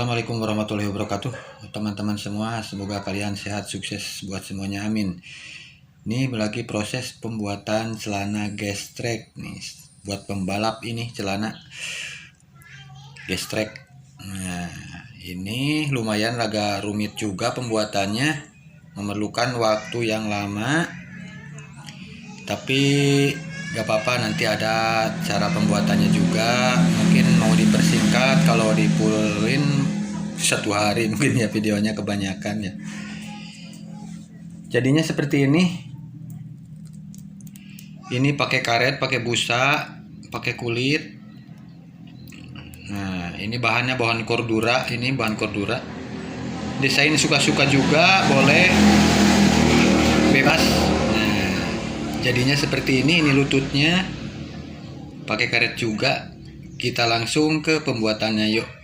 Assalamualaikum warahmatullahi wabarakatuh. Teman-teman semua, semoga kalian sehat, sukses buat semuanya, amin. Ini lagi proses pembuatan celana gestrek nih, buat pembalap. Ini celana gestrek. Nah, ini lumayan agak rumit juga pembuatannya, memerlukan waktu yang lama, tapi gak apa-apa, nanti ada cara pembuatannya juga. Mungkin mau dipersingkat, kalau dipulin 1 hari mungkin ya videonya kebanyakan ya. Jadinya seperti ini. Ini pakai karet, pakai busa, pakai kulit. Nah, ini bahannya bahan cordura, ini bahan cordura. Desain suka-suka juga boleh, bebas. Nah, jadinya seperti ini lututnya. Pakai karet juga. Kita langsung ke pembuatannya, yuk.